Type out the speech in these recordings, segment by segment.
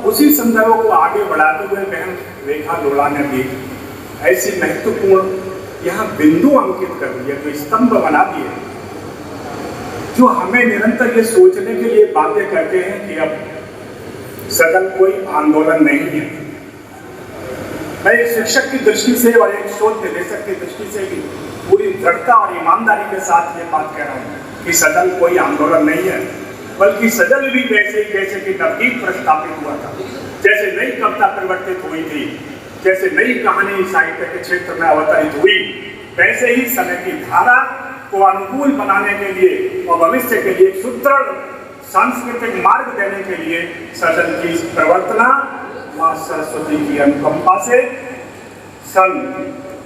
उसी संदर्भ को आगे बढ़ाते हुए बहन रेखा लोढ़ा ने भी ऐसी महत्वपूर्ण यहाँ बिंदु अंकित कर दिया, जो स्तंभ बना दिए, जो हमें निरंतर ये सोचने के लिए बातें करते हैं कि अब सदन कोई आंदोलन नहीं है। मैं एक शिक्षक की दृष्टि से और एक शोध निदेशक की दृष्टि से भी पूरी दृढ़ता और ईमानदारी के साथ ये बात कह रहा हूँ कि सदन कोई आंदोलन नहीं है, बल्कि सदन भी वैसे ही जैसे कि नवदीप प्रस्तापित हुआ था, जैसे नई कविता परिवर्तित हुई थी, जैसे नई कहानी साहित्य के क्षेत्र में अवतरित हुई, वैसे ही समय की धारा को अनुकूल बनाने के लिए और भविष्य के लिए सुदृढ़ सांस्कृतिक मार्ग देने के लिए सदन की प्रवर्तना मां सरस्वती की अनुकंपा से सन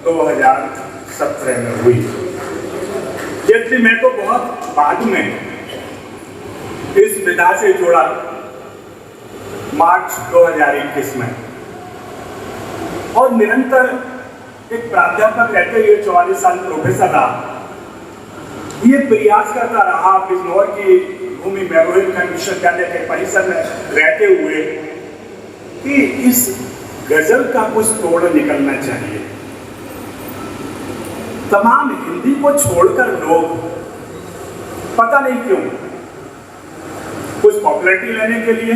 2017 में हुई। यद्यपि मैं तो बहुत बाद में इस विधा से जुड़ा, मार्च 2021 में, और निरंतर एक प्राध्यापक रहते हुए 44 साल प्रोफेसर रहा। ये प्रयास करता रहा बिजनौर की भूमि में रोहिलखंड विश्वविद्यालय के परिसर में रहते हुए कि इस गजल का कुछ तोड़ निकलना चाहिए। तमाम हिंदी को छोड़कर लोग पता नहीं क्यों कुछ पॉपुलैरिटी लेने के लिए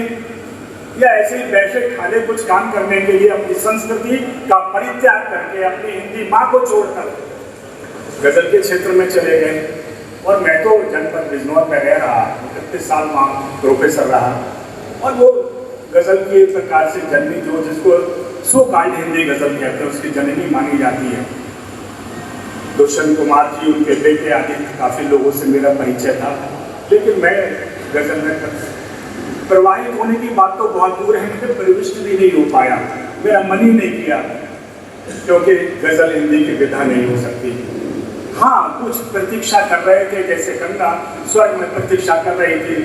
या ऐसे ही पैसे खाने कुछ काम करने के लिए अपनी संस्कृति का परित्याग करके अपनी हिंदी माँ को छोड़कर गजल के क्षेत्र में चले गए। और मैं तो जनपद बिजनौर में रह रहा, 31 साल वहाँ प्रोफेसर रहा, और वो गजल की एक प्रकार से जननी, जो जिसको सो काल्ड हिंदी गजल कहते हैं, उसकी जननी मानी जाती है। दुष्यंत कुमार जी, उनके बेटे आदि काफ़ी लोगों से मेरा परिचय था, लेकिन मैं गजल में प्रवाहित होने की बात तो बहुत दूर है, मुझे प्रविष्ट भी नहीं हो पाया, मेरा मन ही नहीं किया, क्योंकि गजल हिंदी की विधा नहीं हो सकती। हाँ, कुछ प्रतीक्षा कर रहे थे, जैसे गंगा स्वर्ग में प्रतीक्षा कर रही थी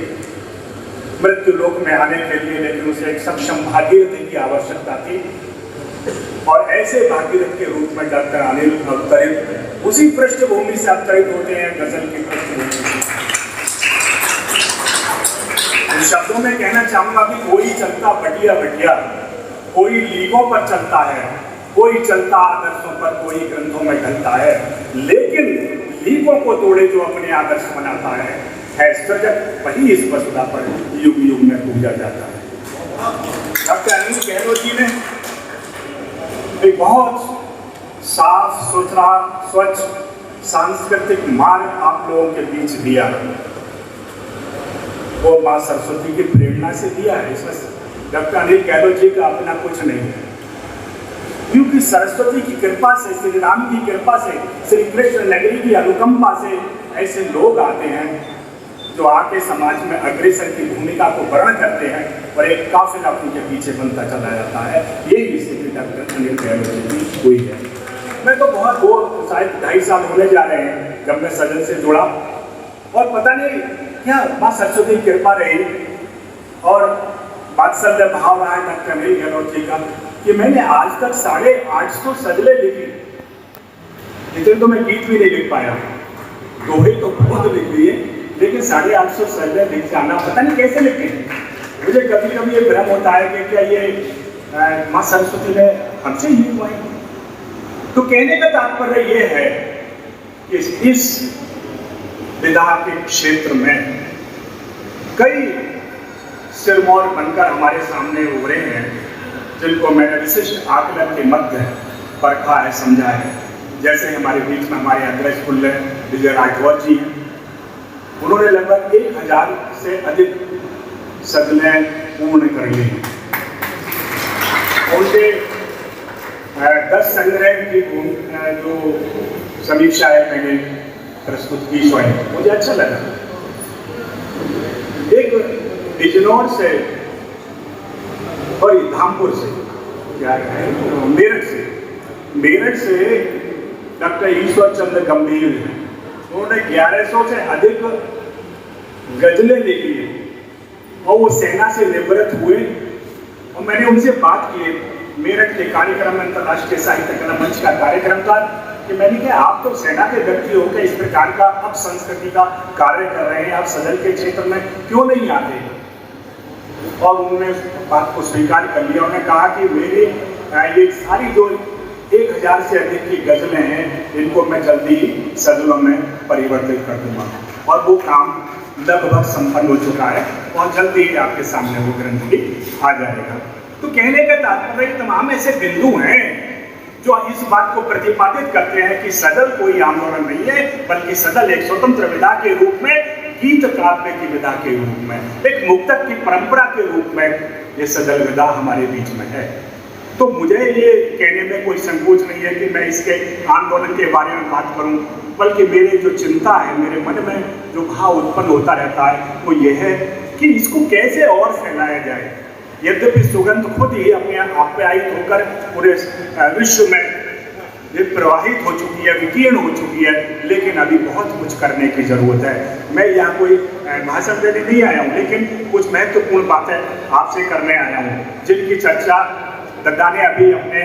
मृत्यु लोक में आने के लिए, लेकिन उसे एक सक्षम भागीरथी की आवश्यकता थी, और ऐसे भागीरथ के रूप में डॉक्टर अनिल अवतरित उसी पृष्ठभूमि से अवतरित होते हैं गजल की पृष्ठभूमि। इन शब्दों में कहना चाहूंगा कि कोई चलता बटिया बटिया, कोई लीगों पर चलता है, कोई चलता आदर्शों पर, कोई ग्रंथों में ढलता है, लेकिन लीगों को तोड़े जो अपने आदर्श बनाता है सृजक, वही इस वसुधा पर युग युग में पूजा जाता है। डॉक्टर अनिल गहलोत जी ने एक बहुत साफ सुथरा स्वच्छ सांस्कृतिक मार्ग आप लोगों के बीच दिया, वो माँ सरस्वती की प्रेरणा से दिया है। इसमें डॉक्टर अनिल गहलोत जी का अपना कुछ नहीं है, क्योंकि सरस्वती की कृपा से, श्री राम की कृपा से, श्री कृष्ण नगरी की अनुकंपा से ऐसे लोग आते हैं जो आके समाज में अग्रसर की भूमिका को वर्ण करते हैं, और एक काफिला उनके पीछे बनता चला जाता है। यही स्थिति डॉक्टर अनिल गहलोत जी की हुई है। मैं तो बहुत वो शायद 2.5 साल होने जा रहे हैं जब मैं सदन से जुड़ा, और पता नहीं क्या माँ सरस्वती की कृपा रही और वात्सल्य भाव रहा है डॉक्टर अनिल गहलोत जी का कि मैंने आज तक 850 सजलें लिखी, इतने तो मैं गीत भी नहीं लिख पाया, दोहे तो बहुत लिख लिए, लेकिन 850 सजलें लिख जाना पता नहीं कैसे लिखे। मुझे कभी कभी ये भ्रम होता है कि क्या ये माँ सरस्वती ने हमसे ही लिखवाई। तो कहने का तात्पर्य ये है कि इस विधा के क्षेत्र में कई सिरमौर बनकर हमारे सामने उभरे हैं, जिनको मैंने विशिष्ट आकलन के मध्य परखा है, समझा है। जैसे हमारे बीच में हमारे अग्रज कुल्ले विजय राठौर जी हैं, उन्होंने लगभग 1000 से अधिक सजलें पूर्ण कर ली। उनके 10 संग्रह की जो समीक्षा है मैंने प्रस्तुत की, स्वयं मुझे अच्छा लगा। एक बिजनौर से और धामपुर से, क्या है, मेरठ से डॉक्टर ईश्वर चंद्र गंभीर हैं, उन्होंने 1100 से अधिक गजलें लिखी है, और वो सेना से निवृत्त हुए, और मैंने उनसे बात की मेरठ के कार्यक्रम में, अंतर्राष्ट्रीय साहित्य कला मंच का कार्यक्रम था, कि मैंने कहा आप तो सेना के व्यक्ति होकर इस प्रकार का अब संस्कृति का कार्य कर रहे हैं, आप सदन के क्षेत्र में क्यों नहीं आते? और उन्होंने बात को स्वीकार कर लिया। उन्होंने कहा कि मेरी ये सारी जो 1000 से अधिक की गज़लें हैं इनको मैं जल्दी सजलों में परिवर्तित कर दूंगा, और वो काम लगभग संपन्न हो चुका है और जल्दी ही आपके सामने वो ग्रंथ भी आ जाएगा। तो कहने का तात्पर्य तमाम ऐसे बिंदु हैं जो इस बात को प्रतिपादित करते हैं कि सजल कोई आंदोलन नहीं है, बल्कि सजल एक स्वतंत्र विधा के रूप में, गीत काव्य की विधा के रूप में, एक मुक्तक की परंपरा के रूप में ये सजल विधा हमारे बीच में है। तो मुझे ये कहने में कोई संकोच नहीं है कि मैं इसके आंदोलन के बारे में बात करूं, बल्कि मेरी जो चिंता है, मेरे मन में जो भाव उत्पन्न होता रहता है वो ये है कि इसको कैसे और फैलाया जाए। यद्यपि सुगंध खुद ही अपने आप्यायित होकर पूरे विश्व में प्रवाहित हो चुकी है, विकीर्ण हो चुकी है, लेकिन अभी बहुत कुछ करने की जरूरत है। मैं यहाँ कोई भाषण देने नहीं आया हूँ, लेकिन कुछ महत्वपूर्ण बातें आपसे करने आया हूँ जिनकी चर्चा दद्दा ने अभी अपने,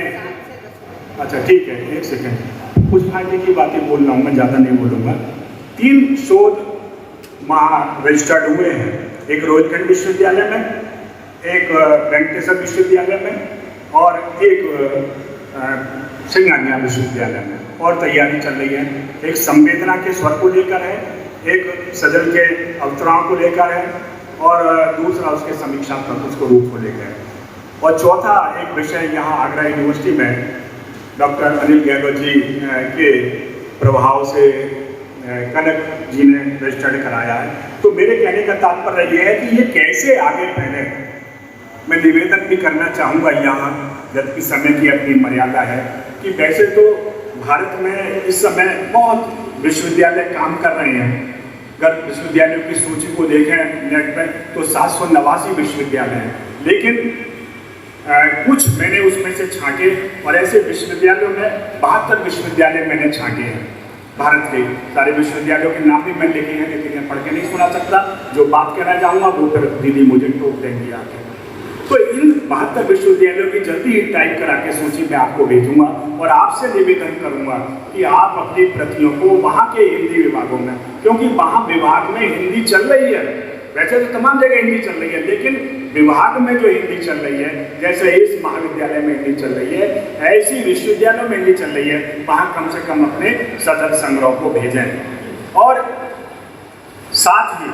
अच्छा ठीक है, एक सेकंड, कुछ फायदे की बातें बोल रहा हूँ मैं, ज़्यादा नहीं बोलूँगा। 3 शोध रजिस्टर्ड हुए हैं, एक रोहितखंड विश्वविद्यालय में, एक वेंकटेश्वर विश्वविद्यालय में और एक सिंगानिया विश्वविद्यालय में, और तैयारी चल रही है। एक संवेदना के स्वर को लेकर है, एक सजल के अवतरणाओं को लेकर है, और दूसरा उसके समीक्षात्मक उसको रूप को लेकर है, और चौथा एक विषय यहाँ आगरा यूनिवर्सिटी में डॉक्टर अनिल गहलोत जी के प्रभाव से कनक जी ने रजिस्टर्ड कराया है। तो मेरे कहने का तात्पर्य यह है कि ये कैसे आगे फैले। मैं निवेदन भी करना चाहूँगा यहाँ, जबकि समय की अपनी मर्यादा है, कि वैसे तो भारत में इस समय बहुत विश्वविद्यालय काम कर रहे हैं। अगर विश्वविद्यालयों की सूची को देखें नेट पर तो 789 विश्वविद्यालय हैं, लेकिन कुछ मैंने उसमें से छांटे, और ऐसे विश्वविद्यालयों में 72 विश्वविद्यालय मैंने छांटे हैं। भारत के सारे विश्वविद्यालयों के नाम भी मैं लिखे हैं, लेकिन मैं पढ़ के नहीं सुना सकता। जो बात कहना चाहूँगा वो फिर दीदी मुझे टोक देंगी आके। तो इन 72 विश्वविद्यालयों की जल्दी ही टाइप करा के सूची में आपको भेजूंगा, और आपसे निवेदन करूंगा कि आप अपनी प्रतियों को वहाँ के हिंदी विभागों में, क्योंकि वहाँ विभाग में हिंदी चल रही है, वैसे तो तमाम जगह हिंदी चल रही है, लेकिन विभाग में जो हिंदी चल रही है, जैसे इस महाविद्यालय में हिंदी चल रही है, ऐसी विश्वविद्यालयों में हिंदी चल रही है, वहाँ कम से कम अपने सजल संग्रह को भेजें। और साथ ही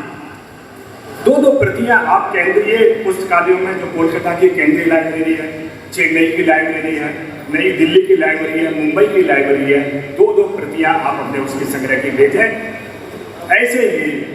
2-2 प्रतियां आप केंद्रीय पुस्तकालयों में, जो कोलकाता की केंद्रीय लाइब्रेरी है, चेन्नई की लाइब्रेरी है, नई दिल्ली की लाइब्रेरी है, मुंबई की लाइब्रेरी है, 2-2 प्रतियां आप अपने उसके संग्रह की भेजें। ऐसे ही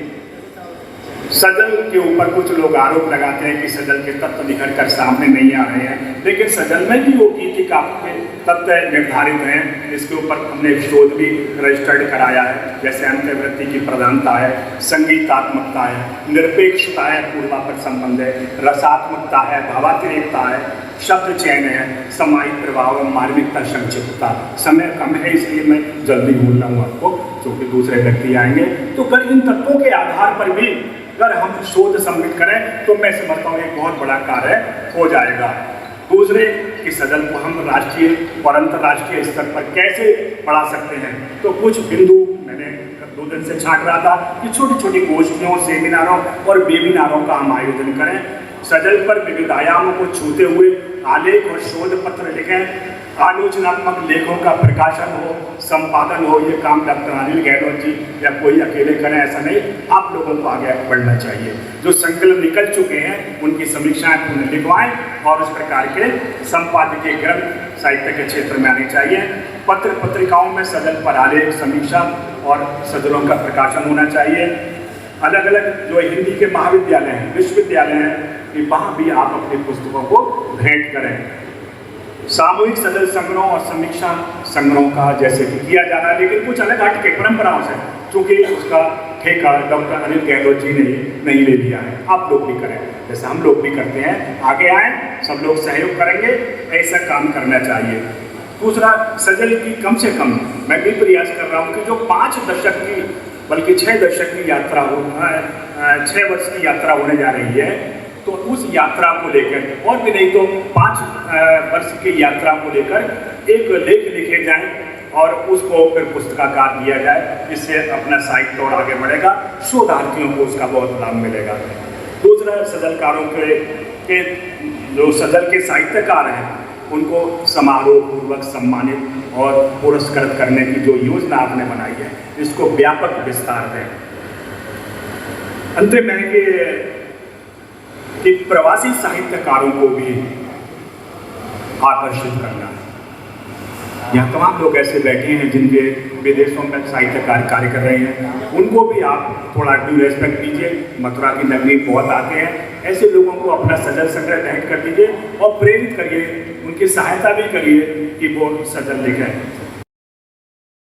सजल के ऊपर कुछ लोग आरोप लगाते हैं कि सजल के तत्व निखर कर सामने नहीं आ रहे हैं, लेकिन सजल में भी वो गीति काव्य के तत्व निर्धारित हैं। इसके ऊपर हमने शोध भी रजिस्टर्ड कराया है, जैसे अंत्यवृत्ति की प्रधानता है, संगीतात्मकता है, निरपेक्षता है, पूर्वापर संबंध है, रसात्मकता है, भावातिरेकता है, शब्द चयन है, सामायिक प्रभाव, मार्मिकता, संक्षिप्तता। समय कम है इसलिए मैं जल्दी बोल रहा हूँ आपको, क्योंकि दूसरे व्यक्ति आएंगे। तो अगर इन तत्वों के आधार पर भी अगर हम शोध सबमिट करें तो मैं समझता हूँ एक बहुत बड़ा कार्य हो जाएगा। दूसरे कि सजल को हम राष्ट्रीय और अंतर्राष्ट्रीय स्तर पर कैसे बढ़ा सकते हैं, तो कुछ बिंदु मैंने 2 दिन से छांट रहा था कि छोटी छोटी गोष्ठियों, सेमिनारों और वेबिनारों का हम आयोजन करें। सजल पर विविध आयामों को छूते हुए आलेख और शोध पत्र लिखें, आलोचनात्मक लेखों का प्रकाशन हो, संपादन हो। ये काम डॉक्टर अनिल गहलोत जी या कोई अकेले करें ऐसा नहीं, आप लोगों को आगे बढ़ना चाहिए। जो संकलन निकल चुके हैं उनकी समीक्षाएं पुनः लिखवाएं, और उस प्रकार के संपादकीय ग्रंथ साहित्य के क्षेत्र में आने चाहिए। पत्र पत्रिकाओं में सजल पर आलेख, समीक्षा और सजलों का प्रकाशन होना चाहिए। अलग अलग जो हिंदी के महाविद्यालय हैं, विश्वविद्यालय हैं, वहाँ भी आप अपनी पुस्तकों को भेंट करें। सामूहिक सजल संग्रह और समीक्षा संग्रहों का जैसे कि किया जा रहा है, लेकिन कुछ अलग हटके परंपराओं से, क्योंकि उसका ठेका डॉक्टर अनिल गहलोत जी ने नहीं ले लिया है। आप लोग भी करें जैसे हम लोग भी करते हैं, आगे आए, सब लोग सहयोग करेंगे, ऐसा काम करना चाहिए। दूसरा, सजल की कम से कम मैं भी प्रयास कर रहा हूँ कि जो 5 दशक की बल्कि 6 दशक की यात्रा हो, 6 वर्ष की यात्रा होने जा रही है, तो उस यात्रा को लेकर, और भी नहीं तो 5 वर्ष की यात्रा को लेकर एक लेख लिखे जाएं और उसको फिर पुस्तकाकार दिया जाए, जिससे अपना साहित्य और आगे बढ़ेगा, शोधार्थियों को उसका बहुत लाभ मिलेगा। दूसरा, सजलकारों के के जो सदर के साहित्यकार हैं उनको समारोह पूर्वक सम्मानित और पुरस्कृत करने की जो योजना आपने बनाई है इसको व्यापक विस्तार दें। अंतिम है कि प्रवासी साहित्यकारों को भी आकर्षित करना है। यहाँ तमाम लोग ऐसे बैठे हैं जिनके विदेशों में साहित्यकार कार्य कर रहे हैं, उनको भी आप थोड़ा ड्यू रेस्पेक्ट दीजिए। मथुरा की नगरी बहुत आते हैं, ऐसे लोगों को अपना सजल संग्रह भेंट कर दीजिए और प्रेरित करिए, उनकी सहायता भी करिए कि वो सजल लिखें।